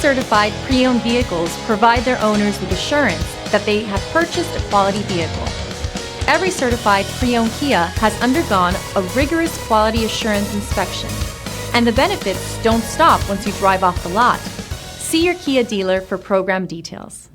Kia-certified pre-owned vehicles provide their owners with assurance that they have purchased a quality vehicle. Every certified pre-owned Kia has undergone a rigorous quality assurance inspection, and the benefits don't stop once you drive off the lot. See your Kia dealer for program details.